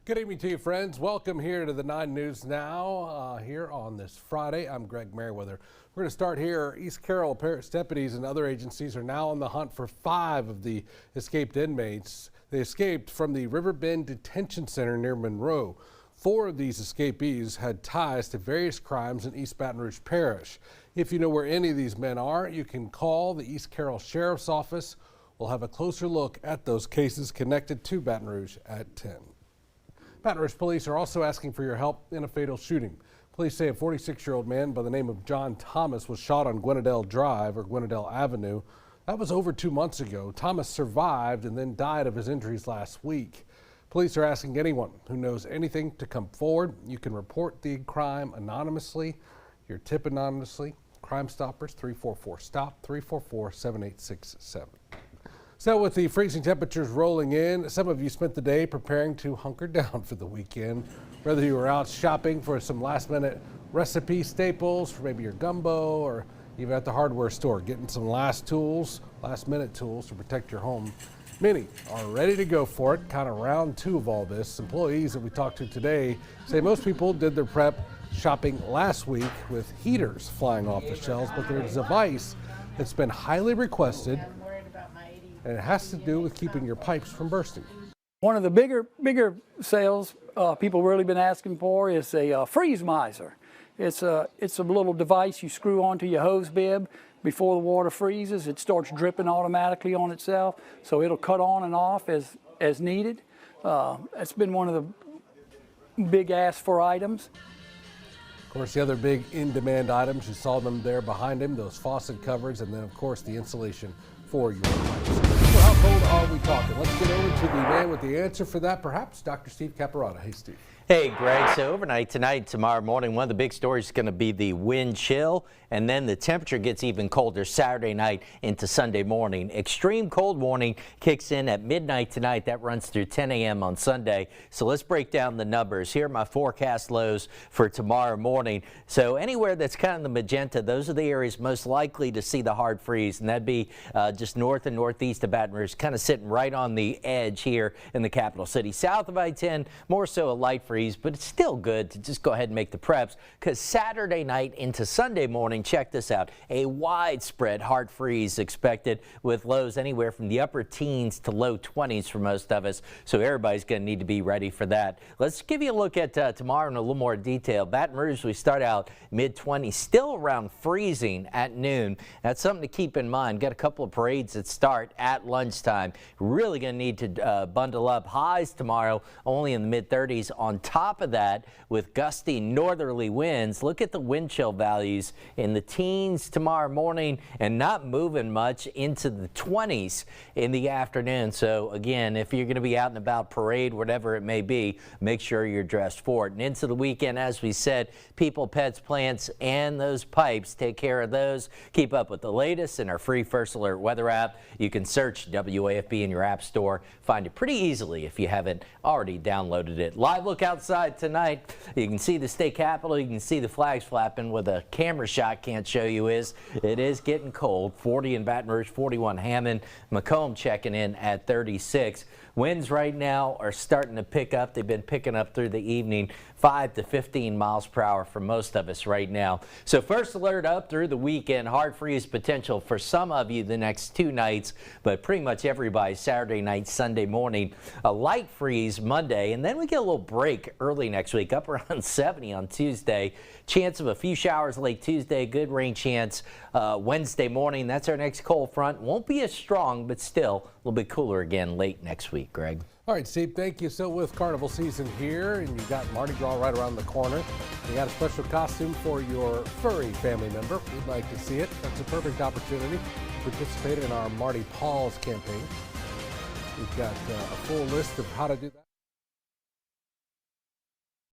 Good evening to you, friends. Welcome here to the 9 News Now here on this Friday. I'm Greg Merriweather. We're going to start here. East Carroll Parish deputies and other agencies are now on the hunt for 5 of the escaped inmates. They escaped from the Riverbend Detention Center near Monroe. 4 of these escapees had ties to various crimes in East Baton Rouge Parish. If you know where any of these men are, you can call the East Carroll Sheriff's Office. We'll have a closer look at those cases connected to Baton Rouge at 10. Baton Rouge police are also asking for your help in a fatal shooting. Police say a 46-year-old man by the name of John Thomas was shot on Gwinnedale Drive or Gwinnedale Avenue. That was over 2 months ago. Thomas survived and then died of his injuries last week. Police are asking anyone who knows anything to come forward. You can report the crime anonymously, your tip anonymously. Crime Stoppers 344-STOP, 344-7867. So with the freezing temperatures rolling in, some of you spent the day preparing to hunker down for the weekend. Whether you were out shopping for some last-minute recipe staples for maybe your gumbo, or even at the hardware store getting some last-minute tools to protect your home. Many are ready to go for it, kind of round 2 of all this. Employees that we talked to today say most people did their prep shopping last week with heaters flying off the shelves, but there's a device that's been highly requested, and it has to do with keeping your pipes from bursting. One of the bigger sales people really been asking for is a freeze miser. It's a little device you screw onto your hose bib. Before the water freezes, it starts dripping automatically on itself, so it'll cut on and off as needed. It's been one of the big asked for items. Of course, the other big in-demand items, you saw them there behind him, those faucet covers, and then of course the insulation for your pipes. So how cold are we talking? Let's get over to the man with the answer for that, perhaps Dr. Steve Caparata. Hey, Steve. Hey, Greg. So overnight tonight, tomorrow morning, one of the big stories is going to be the wind chill, and then the temperature gets even colder Saturday night into Sunday morning. Extreme cold warning kicks in at midnight tonight. That runs through 10 a.m. on Sunday. So let's break down the numbers. Here are my forecast lows for tomorrow morning. So anywhere that's kind of the magenta, those are the areas most likely to see the hard freeze, and that'd be just north and northeast of Baton Rouge, kind of sitting right on the edge here in the capital city. South of I-10, more so a light freeze. But it's still good to just go ahead and make the preps, because Saturday night into Sunday morning, check this out, a widespread hard freeze expected with lows anywhere from the upper teens to low 20s for most of us. So everybody's going to need to be ready for that. Let's give you a look at tomorrow in a little more detail. Baton Rouge, we start out mid-20s, still around freezing at noon. That's something to keep in mind. Got a couple of parades that start at lunchtime. Really going to need to bundle up. Highs tomorrow only in the mid-30s. On top of that, with gusty northerly winds, look at the wind chill values in the teens tomorrow morning and not moving much into the 20s in the afternoon. So again, if you're going to be out and about, parade, whatever it may be, make sure you're dressed for it. And into the weekend, as we said, people, pets, plants, and those pipes, take care of those. Keep up with the latest in our free First Alert weather app. You can search WAFB in your app store. Find it pretty easily if you haven't already downloaded it. Live look outside tonight. You can see the state capitol. You can see the flags flapping. What a camera shot can't show you is it is getting cold. 40 in Baton Rouge, 41 Hammond. Macomb checking in at 36. Winds right now are starting to pick up. They've been picking up through the evening, 5 to 15 miles per hour for most of us right now. So First Alert up through the weekend. Hard freeze potential for some of you the next 2 nights, but pretty much everybody Saturday night, Sunday morning. A light freeze Monday, and then we get a little break early next week, up around 70 on Tuesday. Chance of a few showers late Tuesday, good rain chance Wednesday morning. That's our next cold front. Won't be as strong, but still a little bit cooler again late next week, Greg. All right, Steve, thank you. So with carnival season here, and you got Mardi Gras right around the corner, you got a special costume for your furry family member. We'd like to see it. That's a perfect opportunity to participate in our Marty Paws campaign. We've got a full list of how to do that.